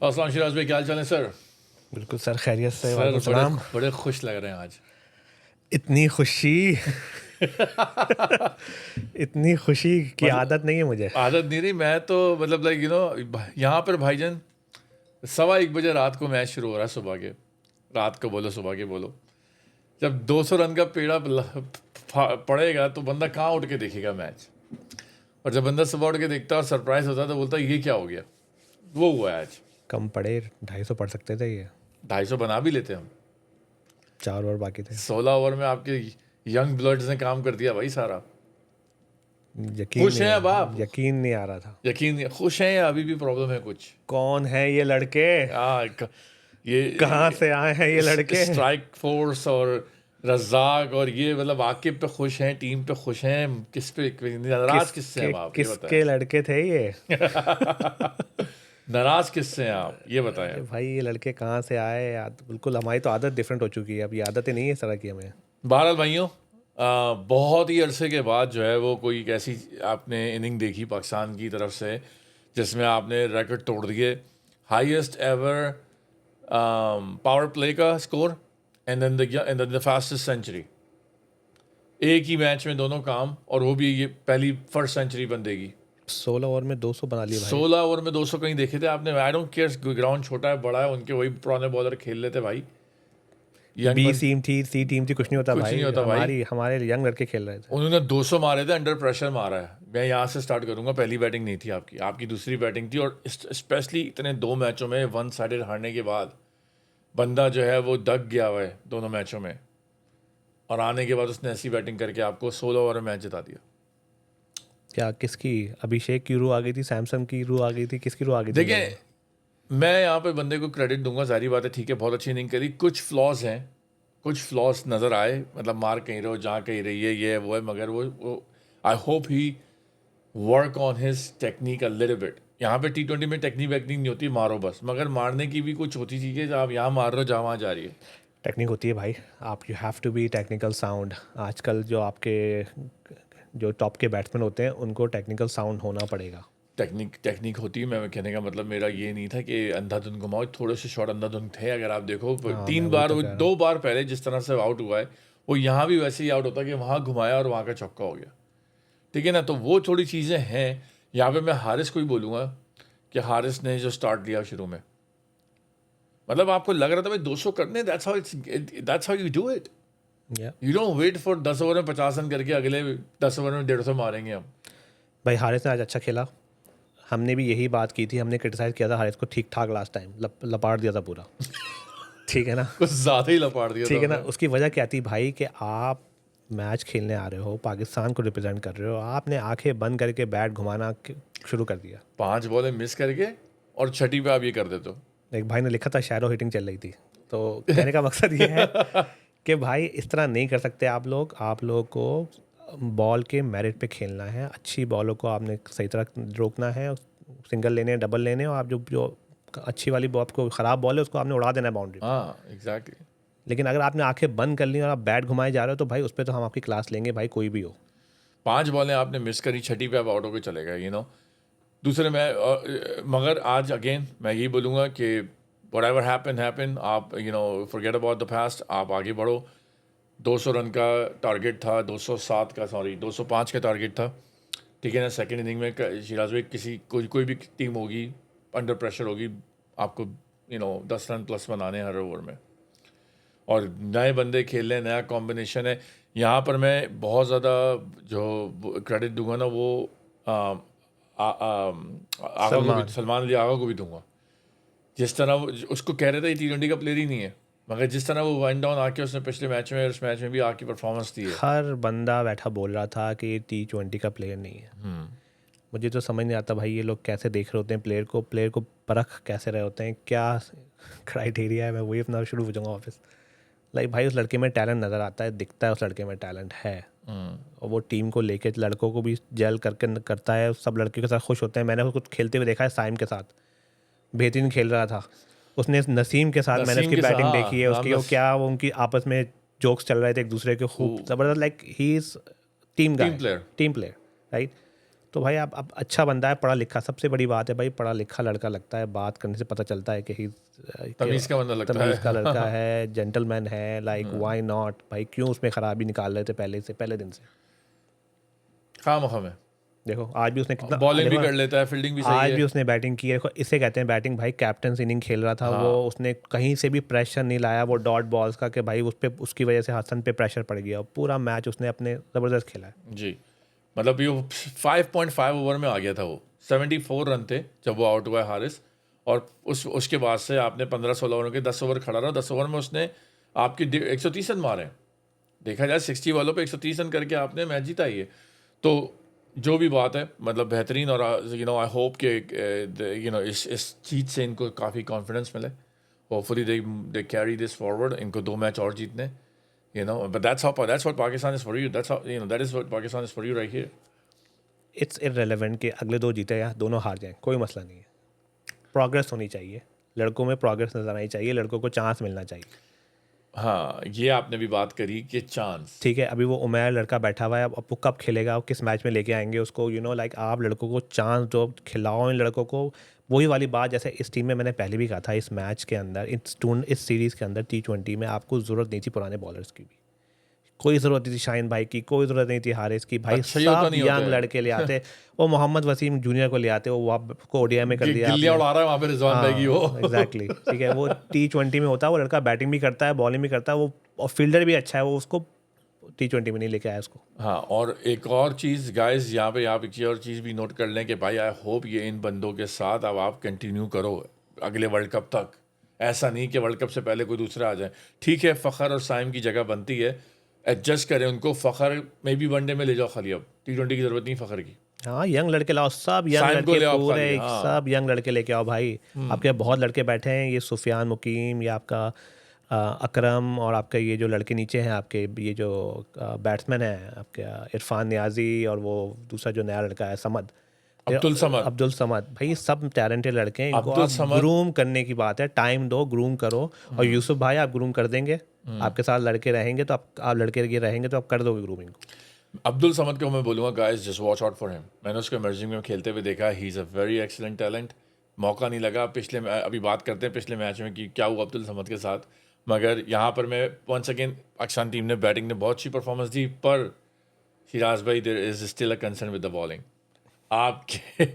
अस्सलाम शिराज भाई, क्या हाल चाल है सर? बिल्कुल सर, खैरियत से। सर वालेकुम सलाम। बड़े खुश लग रहे हैं आज। इतनी खुशी इतनी खुशी की मतलब आदत नहीं है मुझे। आदत नहीं रही। मैं तो मतलब लाइक यहाँ पर भाईजान 1:15 बजे रात को मैच शुरू हो रहा है। सुबह के, रात को बोलो, सुबह के बोलो, जब 200 रन का पेड़ा पड़ेगा तो बंदा कहाँ उठ के देखेगा मैच। और जब बंदा सुबह उठ के देखता है और सरप्राइज होता है तो बोलता है ये क्या हो गया। वो हुआ है आज। कम पड़े, 250 पढ़ सकते थे। ये 250 बना भी लेते हैं हम। 4 ओवर बाकी थे। 16 ओवर में आपके यंग ब्लड्स ने काम कर दिया भाई सारा। यकीन खुश नहीं हैं अब आप? यकीन नहीं आ रहा था। यकीन नहीं, खुश हैं या अभी भी प्रॉब्लम है कुछ? कौन है ये लड़के, ये कहाँ से आए हैं ये लड़के? स्ट्राइक फोर्स और रज़ाक और ये मतलब आकिब पे खुश हैं, टीम पे खुश हैं, किस पे नाराज किससे हैं आप, ये किसके लड़के थे ये? बताएं। नाराज किससे हैं आप, ये बताएं। अरे भाई, ये लड़के कहाँ से आए यार? बिल्कुल हमारी तो आदत डिफरेंट हो चुकी है। अब ये आदतें नहीं है इस तरह की हमें। बहरहाल भाइयों, बहुत ही अरसे के बाद जो है वो कोई एक ऐसी आपने इनिंग देखी पाकिस्तान की तरफ से जिसमें आपने रिकॉर्ड तोड़ दिए। हाईएस्ट एवर पावर प्ले का score and then the fastest century. एक ही मैच में दोनों काम, और वो भी ये पहली फर्स्ट सेंचुरी बंदे की। 16 ओवर में 200 बना लिए भाई। 16 ओवर में 200 कहीं देखे थे आपने? आई डोंट केयर ग्राउंड छोटा है बड़ा है, उनके वही पुराने बॉलर खेल लेते भाई। बी टीम थी, सी टीम थी, कुछ नहीं होता कुछ भाई। नहीं होता भाई। हमारे यंग लड़के खेल रहे थे। उन्होंने 200 मारे थे, अंडर प्रेशर मारा है। मैं यहाँ से स्टार्ट करूंगा। पहली बैटिंग नहीं थी आपकी, आपकी दूसरी बैटिंग थी, और स्पेशली इतने 2 मैचों में वन साइडेड हारने के बाद बंदा जो है वो दग गया हुआ है दोनों मैचों में, और आने के बाद उसने ऐसी बैटिंग करके आपको 16 ओवर में मैच जिता दिया। क्या किसकी? अभिषेक की रूह आ गई थी, सैमसन की रूह आ गई थी, किसकी रूह आ गई थी? देखिए, मैं यहाँ पे बंदे को क्रेडिट दूंगा, सारी बात है, ठीक है, बहुत अच्छी इनिंग करी। कुछ फ्लॉज हैं, कुछ फ्लॉज नज़र आए, मतलब मार कहीं रहो, जहाँ कहीं रही है, ये वो है, मगर वो I hope he work on his technique a little bit. यहाँ पे T20 में टेक्निक वेक्निक नहीं होती, मारो बस, मगर मारने की भी कुछ होती चीज़ है। जब आप यहाँ मार रहे हो जहाँ वहाँ जा रही है, टेक्निक होती है भाई। आप you have to be technical sound. आजकल जो आपके जो टॉप के बैट्समैन होते हैं उनको टेक्निकल साउंड होना पड़ेगा। टेक्निक होती है। मैं कहने का मतलब मेरा ये नहीं था कि अंधाधुंध घुमाओ, थोड़े से शॉट अंधाधुंध थे। अगर आप देखो, हाँ, 3 मैं वही बार तो वो कह रहा 2 हूँ। बार पहले जिस तरह से आउट हुआ है, वो यहाँ भी वैसे ही आउट होता कि वहाँ घुमाया और वहाँ का चौका हो गया, ठीक है ना। तो वो थोड़ी चीज़ें हैं। यहाँ पे मैं हारिस को ही बोलूँगा कि हारिस ने जो स्टार्ट लिया शुरू में, मतलब आपको लग रहा था भाई 200 करने, that's how you do it. या you don't wait for 10 over में 50 रन करके अगले 10 ओवर में 150 मारेंगे हम। भाई, हारिस ने आज अच्छा खेला। हमने भी यही बात की थी, हमने क्रिटिसाइज़ किया था हारिस को ठीक ठाक लास्ट टाइम, लपाट दिया था पूरा। ठीक है ना? कुछ ज़्यादा ही लपाट दिया ठीक था है ना? हमने। उसकी वजह क्या थी भाई कि आप मैच खेलने आ रहे हो, पाकिस्तान को रिप्रेजेंट कर रहे हो, आपने आंखें बंद करके बैट घुमाना शुरू कर दिया। 5 बॉलें मिस करके और छठी पे आप ये कर देते हो। एक भाई ने लिखा था शैरो हिटिंग चल रही थी। तो कहने का मकसद ये है कि भाई इस तरह नहीं कर सकते आप लोग। आप लोगों को बॉल के मेरिट पे खेलना है। अच्छी बॉलों को आपने सही तरह रोकना है, सिंगल लेने, डबल लेने, और आप जो अच्छी वाली बॉल, आपको ख़राब बॉल है उसको आपने उड़ा देना है बाउंड्री। हाँ, एग्जैक्टली। लेकिन अगर आपने आंखें बंद कर ली और आप बैट घुमाए जा रहे हो तो भाई उस पर तो हम आपकी क्लास लेंगे भाई, कोई भी हो। 5 बॉलें आपने मिस करी, छठी पे आप आउट होकर चले गए, दूसरे में मगर आज अगेन मैं यही बोलूँगा कि व्हाटएवर हैपन, आप फॉरगेट अबाउट द पास्ट, आप आगे बढ़ो। 200 रन का टारगेट था, 207 का, सॉरी 205 का टारगेट था, ठीक है ना। सेकंड इनिंग में शिराज भाई कोई भी टीम होगी, अंडर प्रेशर होगी, आपको 10 रन प्लस बनाने हर ओवर में, और नए बंदे खेल रहे हैं, नया कॉम्बिनेशन है। यहाँ पर मैं बहुत ज़्यादा जो क्रेडिट दूंगा ना, वो आगा को भी, सलमान अली आगा को भी दूंगा। जिस तरह उसको कह रहे थे T20 का प्लेयर ही नहीं है, मगर जिस तरह वो वन डाउन आके उसने पिछले मैच में, उस मैच में भी आके परफॉर्मेंस दी है। हर बंदा बैठा बोल रहा था कि ये T20 का प्लेयर नहीं है। मुझे तो समझ नहीं आता भाई, ये लोग कैसे देख रहे होते हैं प्लेयर को परख कैसे रहे होते हैं, क्या क्राइटेरिया है। मैं वही अपना शुरू हो जाऊँगा वापस। लाइक भाई, उस लड़के में टैलेंट नज़र आता है, दिखता है उस लड़के में टैलेंट है, और वो टीम को लेके लड़कों को भी जेल करके करता है। सब लड़के के साथ खुश होते हैं। मैंने उसको खेलते हुए देखा है, साइम के साथ बेहतरीन खेल रहा था। उसने नसीम के साथ मैंने उसकी बैटिंग देखी है, उसकी वो उनकी आपस में जोक्स चल रहे थे एक दूसरे के, खूब ज़बरदस्त। Like he is team player, right. तो भाई आप अच्छा बंदा है, पढ़ा लिखा, सबसे बड़ी बात है भाई, पढ़ा लिखा लड़का लगता है, बात करने से पता चलता है कि ही तमीज़ का बंदा लगता तमीज़ का लड़का है। है, जेंटलमैन है, लाइक व्हाई नॉट भाई, क्यों उसमें खराबी निकाल रहे थे पहले दिन से। खामखा में देखो आज भी उसने कितना, बॉलिंग भी देखो कर लेता है, फील्डिंग भी सही आज है। भी उसने बैटिंग की है, देखो इसे कहते हैं बैटिंग भाई, कैप्टन इनिंग खेल रहा था वो, उसने कहीं से भी प्रेशर नहीं लाया वो डॉट बॉल्स का कि भाई उस पे उसकी वजह से हसन पे प्रेशर पड़ गया, पूरा मैच उसने अपने ज़बरदस्त खेला है। जी, मतलब ये 5.5 ओवर में आ गया था वो, 74 रन थे जब वो आउट हुआ है हारिस। और उसके बाद से आपने 15-16 ओवरों के 10 ओवर खड़ा रहा, 10 ओवर में उसने आपकी 130 रन मारे हैं। देखा जाए 60 वालों पे 130 रन करके आपने मैच जीता ही है। तो जो भी बात है, मतलब बेहतरीन। और आई होप कि इस जीत से इनको काफ़ी कॉन्फिडेंस मिले। Hopefully they carry this forward, इनको 2 मैच और जीतने, but that's what Pakistan is for you. That's how, that is what Pakistan is for you right here. It's irrelevant कि अगले 2 जीते या दोनों हार जाएं, कोई मसला नहीं है, प्रोग्रेस होनी चाहिए, लड़कों में प्रोग्रेस नजर आनी चाहिए, लड़कों को चांस मिलना चाहिए। हाँ, ये आपने भी बात करी कि चांस। ठीक है, अभी वो उमैर लड़का बैठा हुआ है, अब वो कब खेलेगा, वो किस मैच में लेके आएंगे उसको, लाइक आप लड़कों को चांस दो, खिलाओ इन लड़कों को। वही वाली बात जैसे इस टीम में मैंने पहले भी कहा था, इस मैच के अंदर, इस सीरीज़ के अंदर T20 में आपको ज़रूरत नहीं थी पुराने बॉलर्स की भी, कोई ज़रूरत नहीं थी शाहीन भाई की, कोई ज़रूरत नहीं थी हारिस की, भाई अच्छा, ये होता सब नहीं होता यंग है। लड़के ले आते, वो मोहम्मद वसीम जूनियर को ले आते, वो आपको ओडीआई में कर दिया गिल्लियाँ आपने। उड़ा रहा है वहाँ पे रिजवान भाई की वो। हाँ एग्जैक्टली, ठीक है, वो T20 में होता है, वो लड़का बैटिंग भी करता है, बॉलिंग भी करता है, वो और फील्डर भी अच्छा है, वो उसको T20 में नहीं लेके आया उसको। हाँ, और एक और चीज़ गाइस, यहाँ पे आप एक और चीज़ भी नोट कर लें कि भाई आई होप ये इन बंदों के साथ अब आप कंटिन्यू करो अगले वर्ल्ड कप तक। ऐसा नहीं कि वर्ल्ड कप से पहले कोई दूसरा आ जाए। ठीक है, फ़खर और साइम की जगह बनती है, एडजस्ट करें उनको। फ़खर में भी वनडे में ले जाओ खाली, अब T20 की ज़रूरत नहीं फ़खर की। हाँ यंग लड़के लाओ, सब यंग साइम को लड़के ले आओ पूरे, खाली, हाँ। सब यंग लड़के लेके आओ भाई। आपके बहुत लड़के बैठे हैं, ये सुफियान मुकीम, या आपका अकरम, और आपका ये जो लड़के नीचे हैं आपके, ये जो बैट्समैन है आपके इरफान नियाजी, और वो दूसरा जो नया लड़का है समद, अब्दुल समद। अब्दुल समद, भाई सब टैलेंटेड लड़के हैं, इनको अब्दुल आप समद। ग्रूम करने की बात है, टाइम दो, ग्रूम करो। और यूसुफ भाई आप ग्रूम कर देंगे, आपके साथ लड़के रहेंगे तो आप लड़के ये रहेंगे तो आप कर दोगे ग्रूमिंग को। अब्दुल समद को मैं बोलूँगा guys, just watch out for him. मैंने उसको इमर्जिंग में खेलते हुए देखा, ही is a very excellent talent. मौका नहीं लगा अभी बात करते हैं पिछले मैच में कि क्या हुआ अब्दुल समद के साथ। मगर यहाँ पर मैं वंस अगेन, पाकिस्तान टीम ने बैटिंग ने बहुत अच्छी परफॉर्मेंस दी, पर सिराज भाई there is still a concern with the bowling. आपकी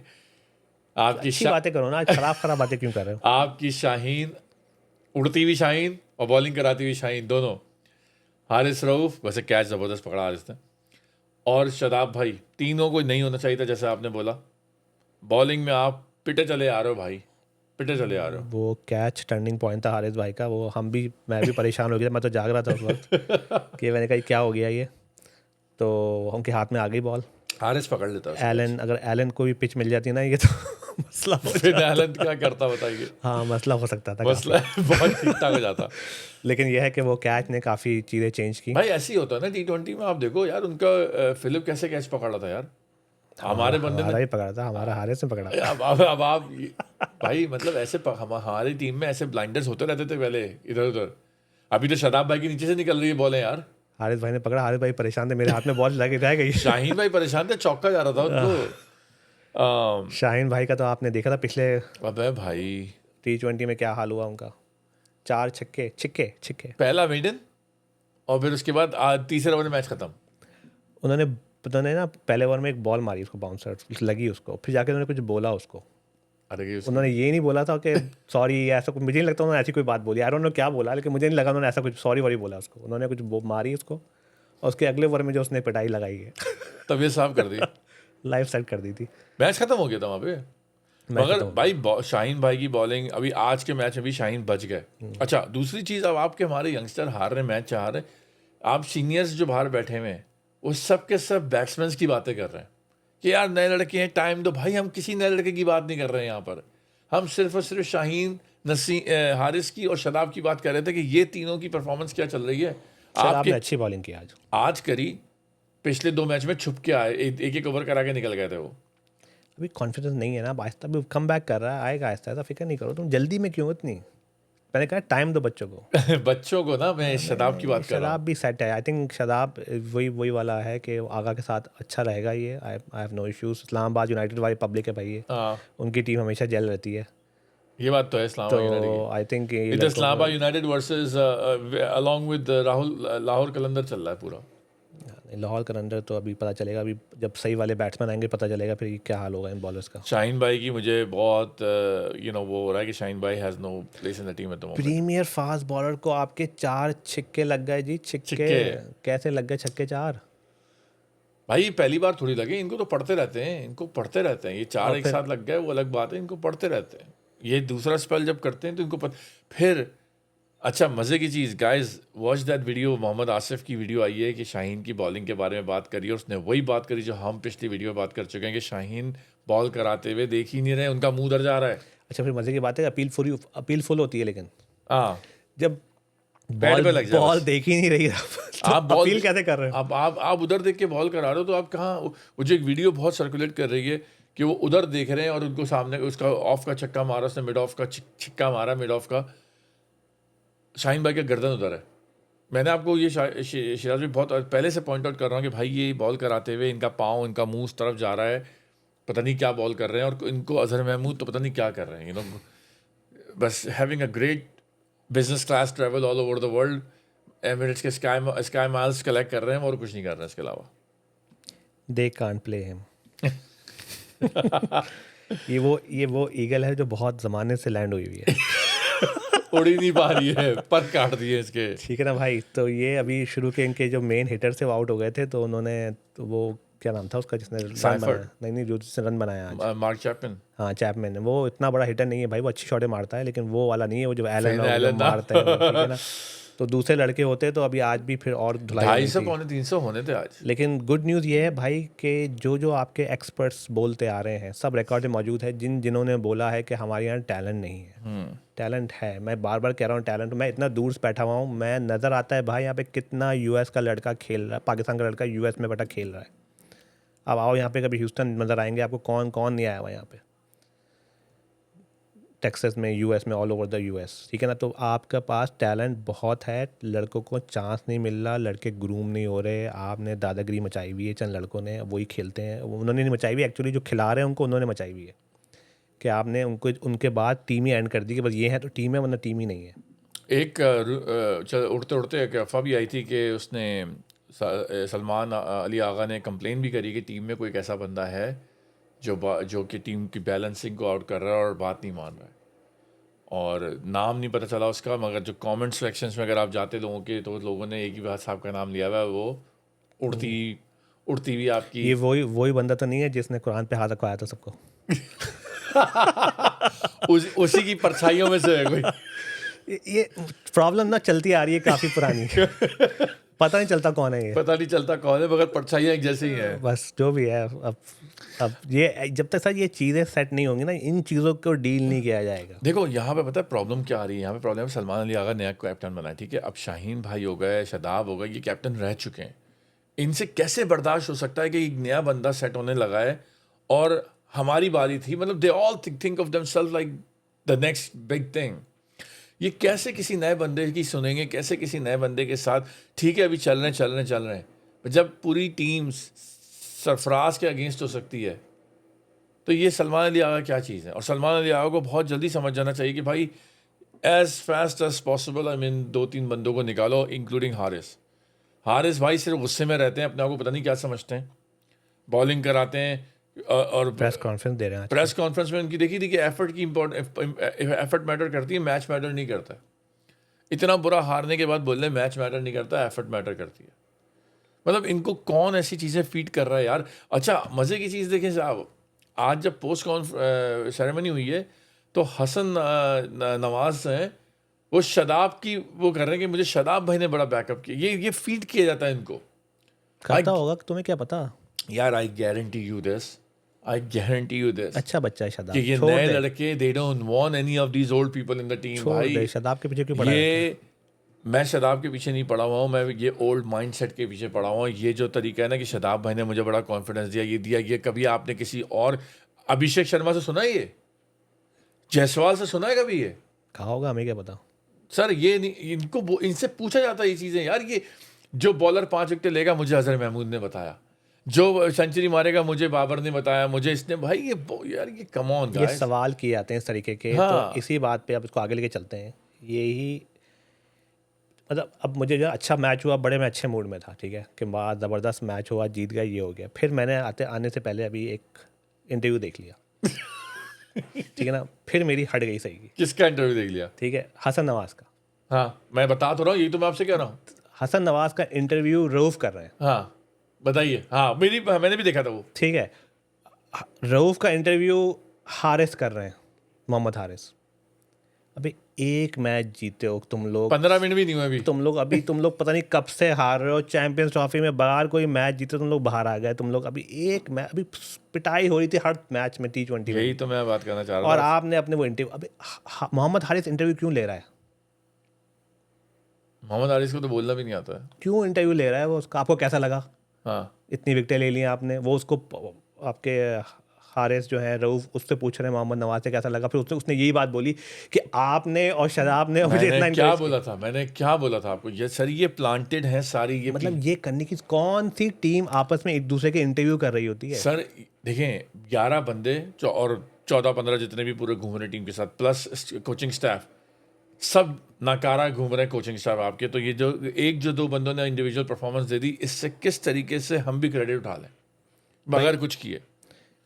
अच्छी बातें करो ना, खराब बातें क्यों कर रहे हो? आपकी शाहीन, उड़ती हुई शाहीन और बॉलिंग कराती हुई शाहीन, दोनों। हारिस रऊफ, वैसे कैच ज़बरदस्त पकड़ा हारिस ने, और शदाब भाई, तीनों को नहीं होना चाहिए था जैसे आपने बोला। बॉलिंग में आप पिटे चले आ रहे हो भाई, पिटे चले आ रहे हो। वो कैच टर्निंग पॉइंट था हारिस भाई का, वो मैं भी परेशान हो गया, मैं तो जाग रहा था उस वक्त कि मैंने कहा क्या हो गया ये, तो उनके हाथ में आ गई बॉल। हारिस पकड़ लेता है एलन, अगर एलन को भी पिच मिल जाती ना, ये तो मसला हो फिर एलन क्या करता बताइए। हाँ मसला हो सकता था मसला बहुत ठीक ठाक हो जाता। लेकिन यह है कि वो कैच ने काफ़ी चीज़ें चेंज की। भाई ऐसे ही होता है ना T20 में। आप देखो यार, उनका फिलिप कैसे कैच पकड़ा था यार, हमारे बंदे हमारा ने। ही पकड़ा था, हमारा हारिस ने पकड़ा था। अब आप भाई, मतलब ऐसे हमारी टीम में ऐसे ब्लाइंडर्स होते रहते थे पहले इधर उधर। अभी तो शदाब भाई के नीचे से निकल रही है बॉलें यार। हारिस भाई ने पकड़ा, हारिस भाई परेशान थे, मेरे हाथ में बॉल लगी रह गई। शाहीन भाई परेशान थे, चौका जा रहा था उनको। शाहीन भाई का तो आपने देखा था पिछले अबे भाई, T20 में क्या हाल हुआ उनका, 4 छक्के छिक्के छिक्के। पहला मेडन, और फिर उसके बाद तीसरे ओवर में मैच खत्म। उन्होंने ना पहले ओवर में एक बॉल मारी उसको, बाउंसर लगी उसको, फिर जाके उन्होंने कुछ बोला उसको। अरे उन्होंने ये नहीं बोला था कि सॉरी, ऐसा कुछ, मुझे नहीं लगता उन्होंने ऐसी कोई बात बोली, आई डोंट नो क्या बोला, लेकिन मुझे नहीं लगा उन्होंने ऐसा कुछ सॉरी वॉरी बोला उसको। उन्होंने कुछ मारी उसको, और उसके अगले ओवर में जो उसने पिटाई लगाई है तबीयत साफ कर दी, लाइफ सेट कर दी थी। मैच खत्म हो गया था वहाँ पे। मगर भाई शाहीन भाई की बॉलिंग, अभी आज के मैच में भी शाहीन बच गए। अच्छा, दूसरी चीज़, अब आपके हमारे यंगस्टर हार रहे, मैच चाह रहे, आप सीनियर्स जो बाहर बैठे हुए हैं वो सब के सब बैट्समैन की बातें कर रहे हैं कि यार नए लड़के हैं, टाइम दो। भाई हम किसी नए लड़के की बात नहीं कर रहे हैं यहाँ पर, हम सिर्फ और सिर्फ शाहीन, हारिस की और शदाब की बात कर रहे थे कि ये तीनों की परफॉर्मेंस क्या चल रही है। आपने अच्छी बॉलिंग की आज करी, पिछले 2 मैच में छुप के आए, एक ओवर करा के निकल गए थे वो। अभी कॉन्फिडेंस नहीं है ना, आहिस्ता भी कम बैक कर रहा है, आएगा आहिस्ता आहिस्ता, फिक्र नहीं करो तुम, जल्दी में क्यों इतनी। मैंने कहा टाइम दो बच्चों को। बच्चों को ना, मैं शदाब की बात कर रहा शदाब हूँ। भी सेट है, आई थिंक शदाब वही वाला है कि आगा के साथ अच्छा रहेगा ये। I have no issues. Islamabad United वाली पब्लिक है भाई ये, हाँ, उनकी टीम हमेशा जेल रहती है। ये बात तो है तो इस्लामाबाद यूनाइटेड की। आई थिंक ये इधर लड़कों को Islamabad united versus along with Rahul, Lahore Qalandar चल रहा है पूरा। लाहौर कलंदर तो अभी पता चलेगा, अभी जब सही वाले बैट्समैन आएंगे पता चलेगा फिर क्या हाल होगा इन बॉलर्स का। शाहीन भाई की मुझे बहुत वो हो रहा है कि शाहीन भाई has no place in the team at the moment. Premier fast bowler को आपके 4 छिक्के लग गए जी। छिक्के कैसे लग गए? छक्के 4 भाई ये पहली बार थोड़ी लगे, इनको तो पढ़ते रहते हैं, इनको पढ़ते रहते हैं। ये 4 और एक फिर साथ लग गए वो अलग बात है, इनको पढ़ते रहते हैं। ये दूसरा स्पेल जब करते हैं तो इनको फिर अच्छा मज़े की चीज़, guys watch that video. Mohammad Asif की वीडियो आई है कि शाहीन की बॉलिंग के बारे में बात करी, और उसने वही बात करी जो हम पिछली वीडियो में बात कर चुके हैं कि शाहीन बॉल कराते हुए देख ही नहीं रहे, उनका मुंह उधर जा रहा है। अच्छा, फिर मजे की बात है, अपील फुल होती है, लेकिन हाँ, जब बैट पे लग जाए बॉल बस। देख ही नहीं रही तो आप बॉल अपील कैसे कर रहे हो? अब आप उधर देख के बॉल करा रहे हो, तो आप कहाँ? वो जो एक वीडियो बहुत सर्कुलेट कर रही है कि वो उधर देख रहे हैं और उनको सामने उसका ऑफ का छक्का मारा, उसने मिड ऑफ का छिक्का मारा, मिड ऑफ का। शाहीन भाई का गर्दन उधर है। मैंने आपको ये शिराज भी बहुत पहले से पॉइंट आउट कर रहा हूँ कि भाई ये बॉल कराते हुए इनका पाँव, इनका मुंह उस तरफ जा रहा है, पता नहीं क्या बॉल कर रहे हैं, और इनको अजहर महमूद तो पता नहीं क्या कर रहे हैं, बस having a great business class travel all over the world. Emirates के स्काई माइल्स कलेक्ट कर रहे हैं और कुछ नहीं कर रहे हैं इसके अलावा। They can't play him. ये वो ईगल है जो बहुत ज़माने से लैंड हुई हुई है। उड़ ही नहीं पा रही है, पर काट दिए इसके। ठीक है ना भाई? तो ये अभी शुरू के इनके जो मेन हिटर थे वो आउट हो गए थे, तो उन्होंने तो वो क्या नाम था उसका जिसने रन बनाया? नहीं, जो जिसने रन बनाया आज, मार्क चैपमैन। हाँ चैपमैन। वो इतना बड़ा हिटर नहीं है भाई, वो अच्छी शॉटें मारता है, लेकिन वो वाला नहीं है वो जो एलन मारता है, ठीक है ना? तो दूसरे लड़के होते तो अभी आज भी फिर और धुलाई 250 पौने 300 होने थे आज। लेकिन गुड न्यूज़ ये है भाई कि जो आपके एक्सपर्ट्स बोलते आ रहे हैं सब रिकॉर्ड में मौजूद है। जिन्होंने बोला है कि हमारे यहाँ टैलेंट नहीं है, टैलेंट है। मैं बार बार कह रहा हूँ टैलेंट। मैं इतना दूर से बैठा हुआ हूँ, मैं नज़र आता है भाई यहाँ पे कितना यूएस का लड़का खेल रहा है, पाकिस्तान का लड़का यूएस में बैठा खेल रहा है। अब आओ यहाँ पे कभी ह्यूस्टन नज़र आएंगे आपको, कौन कौन नहीं आया हुआ यहाँ पे, टेक्सास में, यूएस में, ऑल ओवर द यूएस, ठीक है ना? तो आपके पास टैलेंट बहुत है, लड़कों को चांस नहीं मिल रहा, लड़के ग्रूम नहीं हो रहे। आपने दादागिरी मचाई हुई है, चंद लड़कों ने, वही खेलते हैं। उन्होंने नहीं मचाई हुई एक्चुअली, जो खिला रहे हैं उनको उन्होंने मचाई हुई है कि आपने उनको उनके बाद टीम ही एंड कर दी कि बस ये है तो टीम है, वरना टीम ही नहीं है। एक उड़ते उड़ते एक अफवाह भी आई थी कि उसने सलमान अली आगा ने कंप्लेन भी करी कि टीम में कोई एक ऐसा बंदा है जो कि टीम की बैलेंसिंग को आउट कर रहा है और बात नहीं मान रहा है, और नाम नहीं पता चला उसका, मगर जो कमेंट सेक्शंस में अगर आप जाते लोगों के, तो लोगों ने एक ही बात साहब का नाम लिया हुआ है, वो उड़ती हुई आपकी। ये वही बंदा तो नहीं है जिसने कुरान पे हाथ रखवाया था सबको? उसी की परछाइयों में से है कोई। ये प्रॉब्लम ना चलती आ रही है काफ़ी पुरानी। पता नहीं चलता कौन है ये, पता नहीं चलता कौन है, मगर परछाइयाँ एक जैसे ही हैं। बस जो भी है। अब ये जब तक सर ये चीज़ें सेट नहीं होंगी ना, इन चीज़ों को डील नहीं किया जाएगा। देखो यहाँ पे पता है प्रॉब्लम क्या आ रही है? यहाँ पे प्रॉब्लम है सलमान अली आगा नया कैप्टन बना है, ठीक है? अब शाहीन भाई हो गए, शदाब हो गए, ये कैप्टन रह चुके हैं। इनसे कैसे बर्दाश्त हो सकता है कि एक नया बंदा सेट होने लगा है और हमारी बारी थी? मतलब they all think of themselves like the next big thing. ये कैसे किसी नए बंदे की सुनेंगे? कैसे किसी नए बंदे के साथ? ठीक है अभी चल रहे हैं, जब पूरी टीम सरफराज के अगेंस्ट हो सकती है, तो ये सलमान अली आगा क्या चीज़ है? और सलमान अली आगा को बहुत जल्दी समझ जाना चाहिए कि भाई as fast as possible, I mean 2-3 बंदों को निकालो, इंक्लूडिंग हारिस भाई सिर्फ गुस्से में रहते हैं, अपने आप को पता नहीं क्या समझते हैं, बॉलिंग कराते हैं और प्रेस कॉन्फ्रेंस दे रहे हैं। प्रेस कॉन्फ्रेंस में उनकी देखी थी कि एफर्ट मैटर करती है, मैच मैटर नहीं करता। इतना बुरा हारने के बाद बोल रहे मैच मैटर नहीं करता, एफर्ट मैटर करती है। मतलब इनको कौन ऐसी चीज़ें फीड कर रहा है यार? अच्छा मज़े की चीज़ देखें साहब, आज जब पोस्ट सेरेमनी हुई है तो हसन नवाज हैं, वो शदाब की वो कर रहे हैं कि मुझे शदाब भाई ने बड़ा बैकअप किया। ये फीड किया जाता है इनको। करता होगा, तुम्हें क्या पता यार आई गारंटी यू दिस अच्छा बच्चा है शदाब, कि ये नए लड़के they don't want any of these old people in the team. भाई शदाब के पीछे क्यों पड़ा है? ये मैं शदाब के पीछे नहीं पड़ा हुआ हूँ, मैं ये ओल्ड माइंडसेट के पीछे पड़ा हुआ हूँ। ये जो तरीका है ना कि शदाब भाई ने मुझे बड़ा कॉन्फिडेंस दिया, ये कभी आपने किसी और अभिषेक शर्मा से सुना है? ये जायसवाल से सुना है कभी? ये कहा होगा, हमें क्या पता। सर ये नहीं, इनसे पूछा जाता है ये चीज़ें यार। ये जो बॉलर 5 विकेट लेगा मुझे अजहर महमूद ने बताया, जो सेंचुरी मारेगा मुझे बाबर ने बताया, मुझे इसने, भाई यार ये कम ऑन ये सवाल किए जाते हैं इस तरीके के। हाँ। तो इसी बात पे अब इसको आगे लेके चलते हैं। यही मतलब अब मुझे जो अच्छा मैच हुआ, बड़े मैं अच्छे मूड में था, ठीक है, कि बाद ज़बरदस्त मैच हुआ, जीत गया, ये हो गया। फिर मैंने आने से पहले अभी एक इंटरव्यू देख लिया ठीक है ना, फिर मेरी हट गई सही की। किसका इंटरव्यू देख लिया? ठीक है, हसन नवाज का। हाँ मैं बता तो रहा हूँ, यही तो मैं आपसे कह रहा हूँ। हसन नवाज का इंटरव्यू रऊफ कर रहे हैं। हाँ बताइए। हाँ मैंने भी देखा था वो। ठीक है, रऊफ का इंटरव्यू हारिस कर रहे हैं, मोहम्मद हारिस। अभी एक मैच जीते हो तुम लोग, 15 मिनट भी नहीं हुए अभी। तुम लोग पता नहीं कब से हार रहे हो। चैंपियंस ट्रॉफी में बाहर कोई मैच जीते तुम लोग बाहर आ गए। तुम लोग अभी एक मैच, अभी पिटाई हो रही थी हर मैच में T20 में। यही तो मैं बात करना चाह रहा और था। आपने अपने वो इंटरव्यू, अभी मोहम्मद हारिस इंटरव्यू क्यों ले रहा है? मोहम्मद हारिस को तो बोलना भी नहीं आता है। क्यों इंटरव्यू ले रहा है वो? उसका आपको कैसा लगा? हाँ इतनी विकेटें ले ली आपने, वो उसको आपके हारिस जो है रऊफ उससे पूछ रहे हैं मोहम्मद नवाज से कैसा लगा। फिर उसने यही बात बोली कि आपने और शराब ने मुझे इतना क्या बोला था, मैंने क्या बोला था आपको? ये सर ये प्लांटेड है सारी, ये मतलब ये करने की कौन सी टीम आपस में एक दूसरे के इंटरव्यू कर रही होती है? सर देखें 11 बंदे और 14-15 जितने भी पूरे घूम रहे टीम के साथ, प्लस कोचिंग स्टाफ, सब नाकारा घूम रहे हैं कोचिंग स्टाफ आपके। तो ये जो 2 बंदों ने इंडिविजुअल परफॉर्मेंस दे दी, इससे किस तरीके से हम भी क्रेडिट उठा लें बगैर कुछ किए?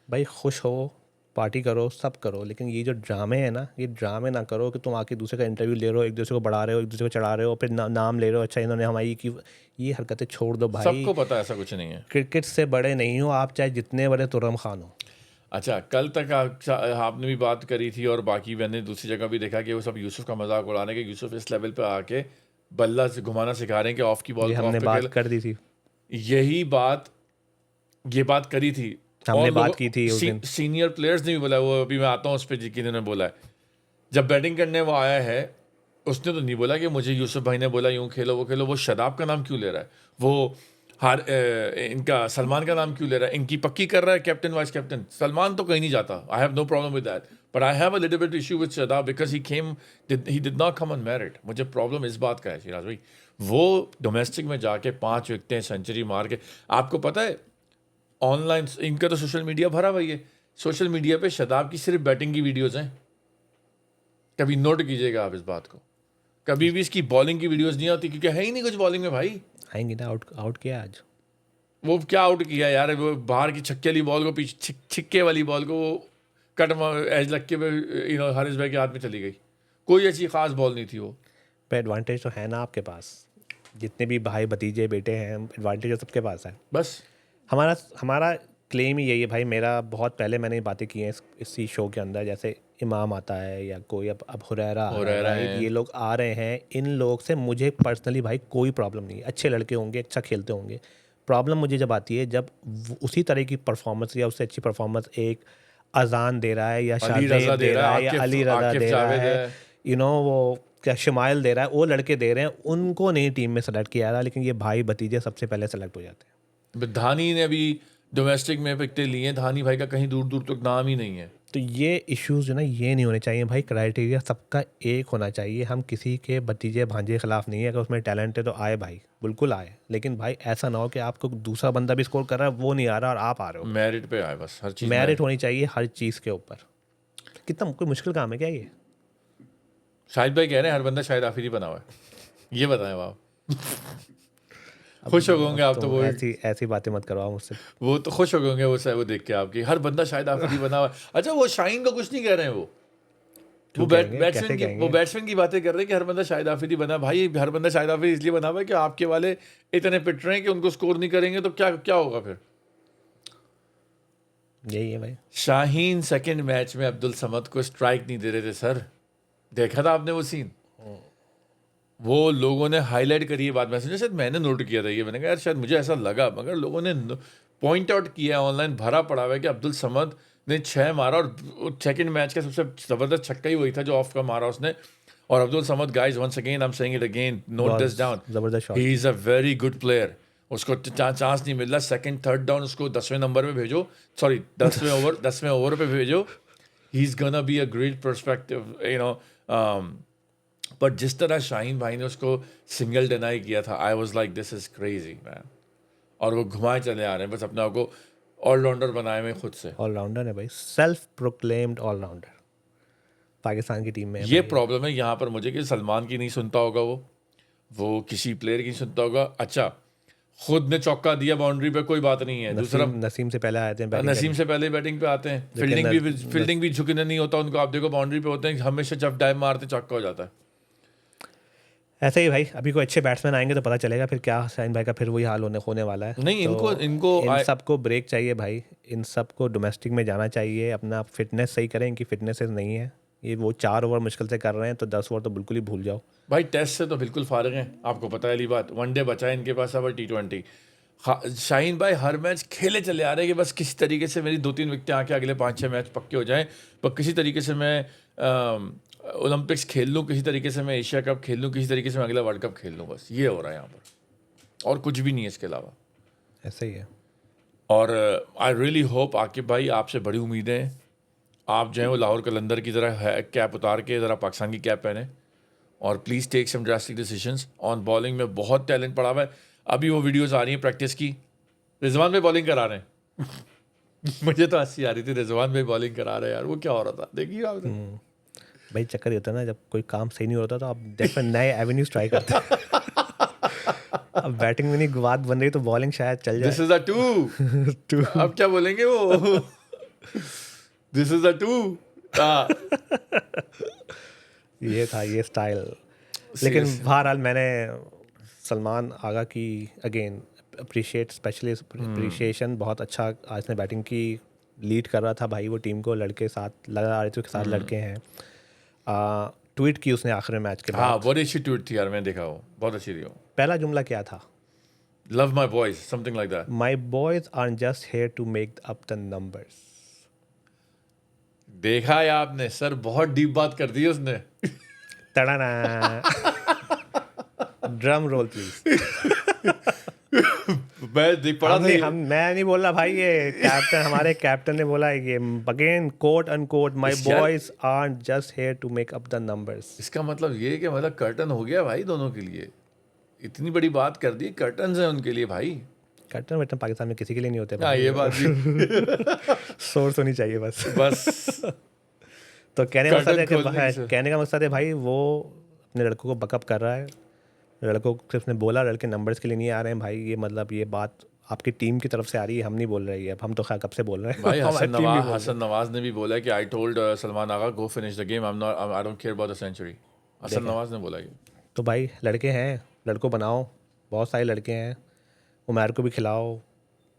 भाई खुश हो, पार्टी करो, सब करो, लेकिन ये जो ड्रामे हैं ना, ये ड्रामे ना करो कि तुम आके दूसरे का इंटरव्यू ले रहे हो, एक दूसरे को बढ़ा रहे हो, एक दूसरे को चढ़ा रहे हो, फिर नाम ले रहे हो, अच्छा इन्होंने हमारी की। ये हरकतें छोड़ दो भाई। सबको पता है ऐसा कुछ नहीं है। क्रिकेट से बड़े नहीं हो आप, चाहे जितने बड़े तुर्रम खान हो। अच्छा कल तक आपने भी बात करी थी, और बाकी मैंने दूसरी जगह भी देखा कि वो सब यूसुफ का मजाक उड़ाने के, यूसुफ इस लेवल पे आके बल्ला से घुमाना सिखा रहे हैं कि ऑफ की बॉल ये को हमने ऑफ पे बात खेल। कर दी थी, ये बात करी थी, हमने और बात की थी उस दिन। सीनियर प्लेयर्स ने भी बोला, वो अभी मैं आता हूँ उस पर जिन्होंने बोला है। जब बैटिंग करने वो आया है, उसने तो नहीं बोला कि मुझे यूसुफ भाई ने बोला यूँ खेलो वो खेलो। वो शदाब का नाम क्यों ले रहा है? वो इनका सलमान का नाम क्यों ले रहा है? इनकी पक्की कर रहा है कैप्टन वाइस कैप्टन। सलमान तो कहीं नहीं जाता, I have no problem with that, but I have a little bit issue with Shadab because he did not come on merit. मुझे प्रॉब्लम इस बात का है शिराज भाई, वो डोमेस्टिक में जाके 5 विकेटें सेंचुरी मार के, आपको पता है ऑनलाइन इनका तो सोशल मीडिया भरा हुआ है, सोशल मीडिया पे शदाब की सिर्फ बैटिंग की वीडियोस हैं। कभी नोट कीजिएगा आप इस बात को, कभी भी इसकी बॉलिंग की वीडियोस नहीं आती, क्योंकि है ही नहीं कुछ बॉलिंग में भाई। आएंगे ना, आउट किया आज। वो क्या आउट किया यार? वो बाहर की छक्के वाली बॉल को, पीछे छिक्के वाली बॉल को वो कट एज लग के हारिस भाई के हाथ में चली गई। कोई ऐसी खास बॉल नहीं थी वो। पे एडवांटेज तो है ना आपके पास, जितने भी भाई भतीजे बेटे हैं, एडवांटेज तो सबके पास है। बस हमारा क्लेम ही यही है भाई। मेरा बहुत पहले मैंने बातें की हैं इसी शो के अंदर, जैसे इमाम आता है या कोई अब हुरैरा आ रहा है, ये लोग आ रहे हैं। इन लोग से मुझे पर्सनली भाई कोई प्रॉब्लम नहीं है, अच्छे लड़के होंगे, अच्छा खेलते होंगे। प्रॉब्लम मुझे जब आती है जब उसी तरह की परफॉर्मेंस या उससे अच्छी परफॉर्मेंस एक अजान दे रहा है या शाहजेब दे रहा है या अली रजा दे रहा है, वो क्या शमाइल दे रहा है, वो लड़के दे रहे हैं, उनको नहीं टीम में सेलेक्ट किया रहा। लेकिन ये भाई भतीजे सबसे पहले सेलेक्ट हो जाते हैं। धानी ने भी डोमेस्टिक में विकेटें ली हैं, धानी भाई का कहीं दूर दूर तक नाम ही नहीं है। तो ये इश्यूज जो ना, ये नहीं होने चाहिए भाई। क्राइटेरिया सबका एक होना चाहिए। हम किसी के भतीजे भांजे के खिलाफ नहीं है। अगर उसमें टैलेंट है तो आए भाई, बिल्कुल आए, लेकिन भाई ऐसा ना हो कि आपको दूसरा बंदा भी स्कोर कर रहा है, वो नहीं आ रहा और आप आ रहे हो। मेरिट पे आए बस, हर चीज मेरिट होनी चाहिए हर चीज़ के ऊपर। कितना कोई मुश्किल काम है क्या ये? शाहिद भाई कह रहे हैं हर बंदा शाहिद आफिरी बना हुआ है। ये बताएं आप खुश हो गए आप तो वो ऐसी बातें मत करवाओ मुझसे। वो तो खुश हो गए वो देख के आपकी, हर बंदा शाहिद आफिरी बना हुआ है। अच्छा वो शाहीन को कुछ नहीं कह रहे हैं, वो बैट्समैन की बातें कर रहे हैं कि हर बंदा शाहिद आफिरी बना। भाई हर बंदा शाहिद आफिरी इसलिए बना हुआ है कि आपके वाले इतने पिट रहे हैं कि उनको स्कोर नहीं करेंगे तो क्या होगा फिर? यही है भाई। शाहीन सेकंड मैच में अब्दुल समद को स्ट्राइक नहीं दे रहे थे सर, देखा था आपने वो सीन? वो लोगों ने हाईलाइट करी ये बात, मैसेज शायद मैंने नोट किया था ये, मैंने कहा यार शायद मुझे ऐसा लगा, मगर लोगों ने पॉइंट आउट किया, ऑनलाइन भरा पड़ा हुआ है कि अब्दुल समद ने 6 मारा और सेकंड मैच का सबसे ज़बरदस्त छक्का ही वही था जो ऑफ का मारा उसने। और Abdul Samad guys once again I am saying it again, note this down, he is a very good player. उसको चांस नहीं मिल रहा, सेकंड थर्ड डाउन उसको 10वें नंबर पे भेजो, सॉरी 10वें ओवर पे भेजो, he is gonna be a great perspective पर जिस तरह शाहीन भाई ने उसको सिंगल डिनाई किया था, I was like this is crazy man. और वो घुमाए चले आ रहे हैं, बस अपने आप को ऑलराउंडर बनाए हुए खुद से। ऑलराउंडर है भाई, सेल्फ प्रोक्लेम्ड ऑलराउंडर पाकिस्तान की टीम में है ये भाई। प्रॉब्लम है यहाँ पर मुझे कि सलमान की नहीं सुनता होगा, वो किसी प्लेयर की नहीं सुनता होगा। अच्छा, खुद ने चौका दिया बाउंड्री पे, कोई बात नहीं है। दूसरा, नसीम से पहले आए थे बैटिंग नसीम से पहले बैटिंग पे आते हैं, लेकिन फील्डिंग भी झुकने नहीं होता उनको। आप देखो बाउंड्री पे होते हैं, हमेशा जब डाइव मारते चौका हो जाता है। ऐसे ही भाई अभी कोई अच्छे बैट्समैन आएंगे तो पता चलेगा फिर क्या शाहीन भाई का फिर वही हाल होने वाला है। नहीं, तो इनको इन सबको ब्रेक चाहिए भाई, इन सबको डोमेस्टिक में जाना चाहिए, अपना फिटनेस सही करें। इनकी फिटनेस नहीं है, ये वो 4 ओवर मुश्किल से कर रहे हैं, तो 10 ओवर तो बिल्कुल ही भूल जाओ भाई टेस्ट से तो बिल्कुल फारिग हैं, आपको पता है वाली बात। वनडे बचा है इनके पास, अब T20। शाहीन भाई हर मैच खेले चले आ रहे हैं कि बस किसी तरीके से मेरी 2-3 विकेटें आके अगले 5-6 मैच पक्के हो जाएं, पर किसी तरीके से मैं ओलंपिक्स खेल लूँ, किसी तरीके से मैं एशिया कप खेल लूँ, किसी तरीके से मैं अगला वर्ल्ड कप खेल लूँ। बस ये हो रहा है यहाँ पर, और कुछ भी नहीं है इसके अलावा। ऐसे ही है। और आई रियली होप आकिब भाई, आपसे बड़ी उम्मीदें हैं। आप जो है वो लाहौर कलंदर की तरह कैप उतार के ज़रा पाकिस्तान की कैप पहने, और please take some drastic decisions. On bowling में बहुत टैलेंट पड़ा हुआ है। अभी वो वीडियोस आ रही हैं प्रैक्टिस की, रिजवान भाई बॉलिंग करा रहे हैं मुझे तो हंसी आ रही थी, रिजवान भाई बॉलिंग करा रहे हैं यार, वो क्या हो रहा था देखिए आपने। भाई चक्कर ये होता है ना, जब कोई काम सही नहीं होता तो आप देखो नए एवेन्यूज ट्राई करते हैं अब बैटिंग में नहीं बात बन रही तो बॉलिंग शायद चल जाए। दिस इज अ टू अब क्या बोलेंगे वो दिस इज अ टू। ये था ये स्टाइल। लेकिन बहरहाल मैंने सलमान आगा की अगेन अप्रिशिएट, स्पेशली अप्रिशिएशन, बहुत अच्छा आज ने बैटिंग की, लीड कर रहा था भाई वो टीम को, लड़के साथ लगा रहे थे, उसके साथ लड़के हैं। ट्वीट की उसने आखिरी मैच के हाँ, बाद, बहुत अच्छी ट्वीट थी यार, मैंने देखा वो, बहुत अच्छी थी वो। पहला जुमला क्या था? Love my boys, something like that. My boys are just here to make up the numbers. देखा है आपने सर, बहुत डीप बात कर दी उसने। तड़ाना ड्रम रोल प्लीज। मैं देख पड़ा था मैं नहीं बोल रहा भाई, ये कैप्टन हमारे कैप्टन ने बोला है, ये again quote unquote, my boys are just here to make up the numbers. इसका मतलब ये है कि मतलब कर्टन हो गया भाई दोनों के लिए, इतनी बड़ी बात कर दी, कर्टन्स हैं उनके लिए भाई। कैप्टन वेटन पाकिस्तान में किसी के लिए नहीं होते हाँ, भाई, ये बात भी सोर्स होनी चाहिए बस बस तो कहने का मकसद है कर्टन खोलने की कि कहने का मकसद है भाई, वो अपने लड़कों को बकअप कर रहा है, लड़कों को सिर्फ ने बोला लड़के नंबर्स के लिए नहीं आ रहे हैं भाई। ये मतलब ये बात आपकी टीम की तरफ से आ रही है, हम नहीं बोल रहे हैं, हम तो खैर कब से बोल रहे हैं भाई। हमारी टीम भी बोल रही है। हसन नवाज ने भी बोला है कि I told Salman Agha go finish the game, I don't care about the century. Hasan Nawaz ने बोला ये। तो भाई लड़के हैं, लड़कों बनाओ, बहुत सारे लड़के हैं, उमैर को भी खिलाओ,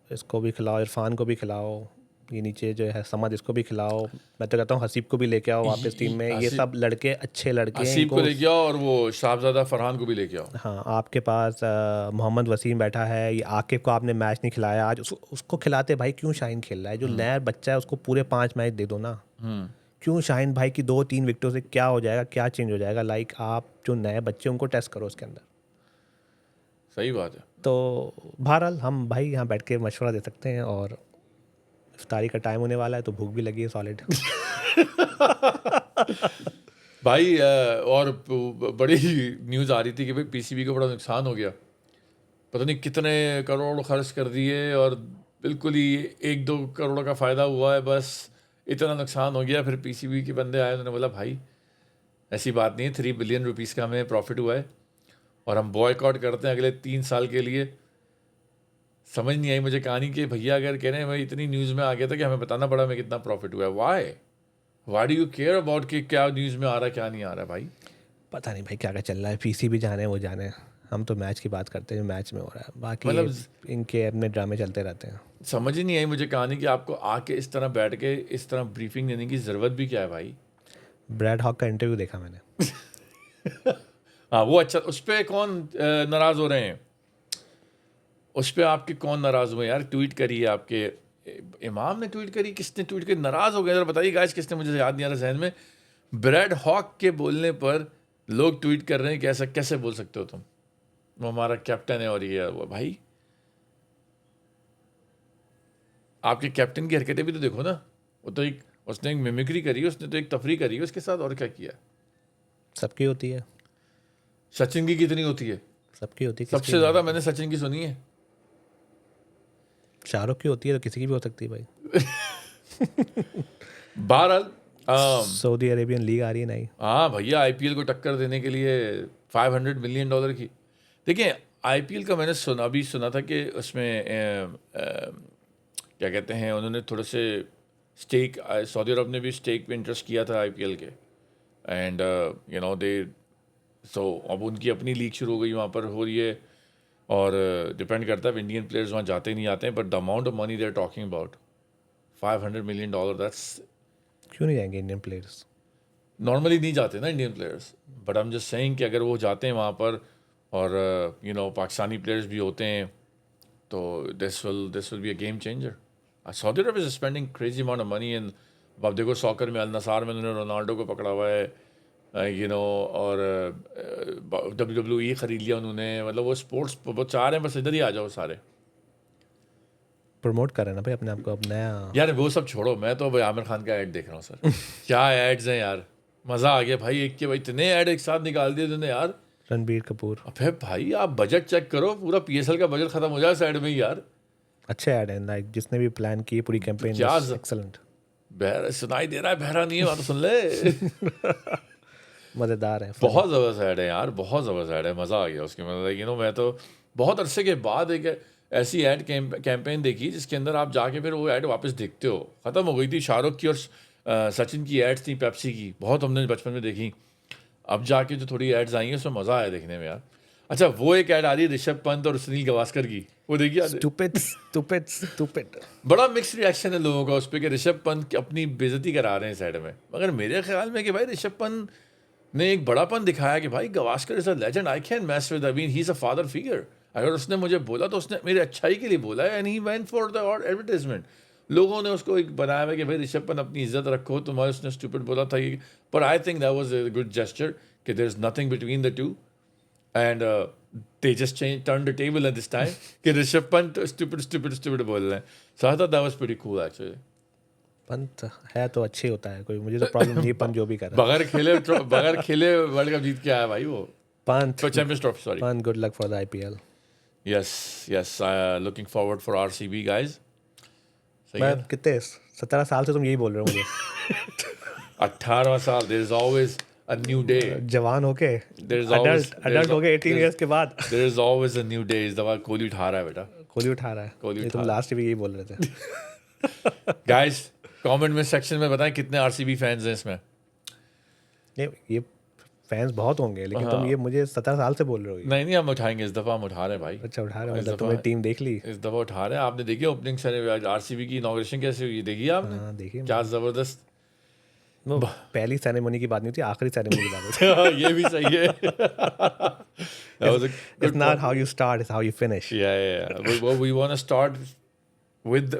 इसको भी खिलाओ, इरफान को भी खिलाओ, ये नीचे जो है समद इसको भी खिलाओ। मैं तो कहता हूँ हसीब को भी लेके आओ वापस टीम में, ये सब लड़के अच्छे लड़के हैं, हसीब को लेके आओ, और वो शाहजादा फरहान को भी लेके आओ। हाँ आपके पास मोहम्मद वसीम बैठा है, ये आकिब को आपने मैच नहीं खिलाया आज, उसको खिलाते भाई। क्यों शाहीन खेल रहा है, जो नया बच्चा है उसको पूरे 5 मैच दे दो ना। क्यों शाहीन भाई की 2-3 विकेटों से क्या हो जाएगा, क्या चेंज हो जाएगा? लाइक आप जो नए बच्चे उनको टेस्ट करो उसके अंदर। सही बात है। तो बहरहाल हम भाई यहाँ बैठ के मशवरा दे सकते हैं, और इफ्तारी का टाइम होने वाला है तो भूख भी लगी है सॉलिड भाई और बड़ी न्यूज़ आ रही थी कि भाई पीसीबी को बड़ा नुकसान हो गया, पता नहीं कितने करोड़ खर्च कर दिए और बिल्कुल ही 1-2 करोड़ का फ़ायदा हुआ है, बस इतना नुकसान हो गया। फिर पीसीबी के बंदे आए, उन्होंने बोला भाई ऐसी बात नहीं है, 3 बिलियन रुपीस का हमें प्रॉफिट हुआ है और हम बॉयकॉट करते हैं अगले 3 साल के लिए। समझ नहीं आई मुझे कहानी कि भैया अगर कह रहे हैं भाई इतनी न्यूज़ में आ गया था कि हमें बताना पड़ा हमें कितना प्रॉफिट हुआ है। Why do you care about कि क्या न्यूज़ में आ रहा है क्या नहीं आ रहा है भाई? पता नहीं भाई क्या क्या चल रहा है, पीसीबी जाने वो जाने, हम तो मैच की बात करते हैं जो मैच में हो रहा है, बाकी मतलब इनके अपने ड्रामे चलते रहते हैं। समझ ही नहीं आई मुझे कहानी कि आपको आके इस तरह बैठ के इस तरह ब्रीफिंग देने की ज़रूरत भी क्या है भाई? ब्रैड हॉक का इंटरव्यू देखा मैंने हाँ वो अच्छा, उस पर कौन नाराज़ हो रहे हैं? उस पर आपके कौन नाराज़ हुए यार? ट्वीट करिए, आपके इमाम ने ट्वीट करी, किसने ट्वीट करी, नाराज़ हो गए? ज़रा बताइए गाइस किसने, मुझे याद नहीं आ रहा जहन में। ब्रैड हॉक के बोलने पर लोग ट्वीट कर रहे हैं कि ऐसा कैसे बोल सकते हो तुम, वो हमारा कैप्टन है और ये वो। भाई आपके कैप्टन की हरकतें भी तो देखो ना, वो तो एक उसने एक मिमिक्री करी, उसने तो एक तफरी करी उसके साथ, और क्या किया? सबकी होती है। सचिन की कितनी होती है? सबकी होती है, सबसे ज़्यादा मैंने सचिन की सुनी है। शाहरुख की होती है तो किसी की भी हो सकती है भाई। बहरहाल सऊदी अरेबियन लीग आ रही है नहीं? हाँ भैया, आईपीएल को टक्कर देने के लिए $500 मिलियन की। देखिए आईपीएल का मैंने अभी सुना था कि उसमें क्या कहते हैं, उन्होंने थोड़े से स्टेक, सऊदी अरब ने भी स्टेक पे इंटरेस्ट किया था आईपीएल के, एंड यू नो दे, सो अब उनकी अपनी लीग शुरू हो गई, वहाँ पर हो रही है, और डिपेंड करता है इंडियन प्लेयर्स वहाँ जाते नहीं आते हैं, but the amount of money they are talking about $500 million, that's, क्यों नहीं जाएंगे इंडियन प्लेयर्स? नॉर्मली नहीं जाते ना Indian players, but I am just saying कि अगर वो जाते हैं वहाँ पर, और यू नो पाकिस्तानी प्लेयर्स भी होते हैं, तो this will be a game changer. Saudi Arab is spending crazy amount of money in, अब देखो सॉकर में अल नसार में उन्होंने रोनाल्डो को पकड़ा हुआ है, यू नो, और WWE ख़रीद लिया उन्होंने, मतलब वो स्पोर्ट्स वो चाह रहे हैं बस इधर ही आ जाओ सारे. प्रमोट कर रहे हैं ना भाई अपने आप को, अब नया। यार वो सब छोड़ो, मैं तो भाई आमिर खान का ऐड देख रहा हूँ सर. क्या एड्स हैं यार, मज़ा आ गया भाई, एक के भाई इतने ऐड एक साथ निकाल दिए तुमने यार. रणबीर कपूर, अबे भाई आप बजट चेक करो, पूरा PSL का बजट खत्म हो जाए साइड में ही यार. अच्छे ऐड हैं, लाइक जिसने भी प्लान की पूरी कैंपेन, क्या एक्सेलेंट, बहरा सुनाई दे रहा है, बहरा नहीं है, बात तो सुन ले. मज़ेदार है। बहुत ज़बरदस्त ऐड है यार, बहुत ज़बरदस्त ऐड है, मज़ा आ गया उसके, मतलब यू नो मैं तो बहुत अरसे के बाद एक ऐसी ऐड कैंपेन देखी जिसके अंदर आप जाके फिर वो ऐड वापस देखते हो. ख़त्म हो गई थी शाहरुख की और सचिन की एड्स थी पेप्सी की, बहुत हमने बचपन में देखी. अब जाके जो थोड़ी एड्स आई हैं उसमें मज़ा आया देखने में यार. अच्छा वो एक ऐड आ रही है ऋषभ पंत और सुनील गावस्कर की, वो देखिए. स्टूपिड। बड़ा मिक्स रिएक्शन है लोगों का उस पर कि ऋषभ पंत अपनी बेइज्जती करा रहे हैं साइड में, मगर मेरे ख्याल में कि भाई ऋषभ पंत ने एक बड़ापन दिखाया कि भाई Gavaskar is a legend, I can match with, I mean he is a father figure. अगर उसने मुझे बोला तो उसने मेरी अच्छाई के लिए बोला है, and he went for the advertisement. लोगों ने उसको एक बनाया हुआ कि भाई ऋषभ पंत अपनी इज्जत रखो, तुम्हारे उसने स्टूपिड बोला था ये, पर I think that was a good gesture कि there is nothing between the two, and they just turned the table at this time कि ऋषभ पंत stupid बोल रहे हैं. So I thought that was pretty cool actually. Pant है तो अच्छे होता है, कोई मुझे तो प्रॉब्लम नहीं पंत जो भी कर रहा है. बगैर खेले वर्ल्ड कप जीत के आया भाई वो. Pant, champions trophy, sorry. Pant, good luck for the IPL. Yes, looking forward for RCB guys. सही मैं है. कितने 17 साल से तुम यही बोल रहे हो मुझे. 18वां साल, there is always a new day. जवान होके, There's always अडल्ट होके 18 इयर्स के बाद there is always a new day. इस दफा कोहली उठा रहा है बेटा. कोहली उठा रहा है. कोहली ये तुम उठा लास्ट भी यही बोल रहे थे. Guys कमेंट में सेक्शन में बताएं कितने RCB फैंस हैं इसमें. ये फैंस बहुत होंगे, लेकिन तुम ये मुझे 17 साल से बोल रहे हो. नहीं हम उठाएंगे, इस दफा हम उठा रहे हैं भाई. अच्छा उठा रहे हो, इस मतलब दफा- तुमने टीम देख ली. इस दफा उठा रहे हैं. आपने देखी ओपनिंग RCB की इनॉग्रेशन कैसे हुई, देखी आपने? हाँ देखिए, क्या जबरदस्त. वो पहली सेरेमनी की बात नहीं थी, आखिरी सेरेमनी की बात होती. ये भी सही है. That was a It's good not point. how you start, it's how you finish. Yeah. We want to start with a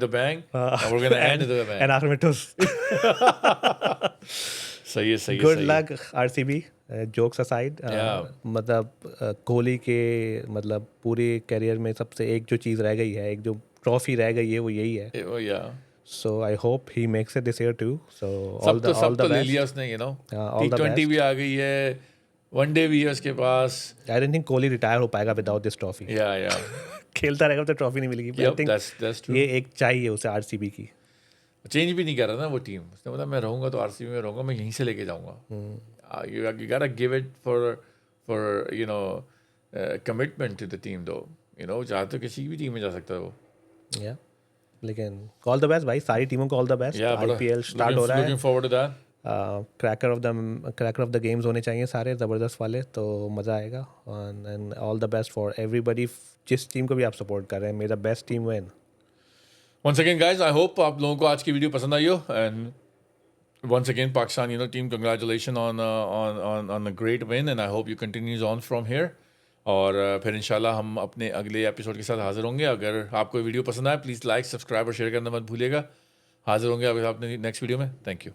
bang, and we're gonna end with a bang. And after में टुस. सही है. Good luck RCB. Jokes aside, मतलब कोहली के मतलब पूरे career में सबसे एक जो चीज़ रह गई है, एक जो ट्रॉफी रह गई है, वो यही है. Yeah. So I hope he makes it this year too. So सब तो ले best. लिया उसने, you know. all the T20 best. भी आ गई है, वनडे भी है उसके पास. I don't think Kohli retire हो पाएगा without this trophy. Yeah. खेलता रहेगा तो ट्रॉफी नहीं मिलेगी. I think that's true. ये एक चाहिए उसे RCB की. चेंज भी नहीं कर रहा ना वो टीम. उसने बोला मैं रहूंगा तो RCB में रहूंगा, मैं यहीं से लेके जाऊंगा. You gotta give it for you know commitment to the team though. You know चाहे तो किसी भी टीम में जा सकता है वो. Yeah. लेकिन ऑल द बेस्ट भाई, सारी टीमों को all the best. IPL start हो रहा है. Looking forward to that. Cracker of the games होने चाहिए सारे ज़बरदस्त वाले, तो मज़ा आएगा. And all the best for everybody. जिस टीम को भी आप सपोर्ट कर रहे हैं, मे the best team win. Once again guys, I hope आप लोगों को आज की वीडियो पसंद आई हो. And once again Pakistan, you know, team, congratulations on a great win, and I hope you continues on from here. और फिर इंशाल्लाह हम अपने अगले एपिसोड के साथ हाजिर होंगे. अगर आपको वीडियो पसंद आए प्लीज़ लाइक, सब्सक्राइब और शेयर करना मत भूलिएगा. हाजिर होंगे अगर आपने नेक्स्ट वीडियो में. Thank you.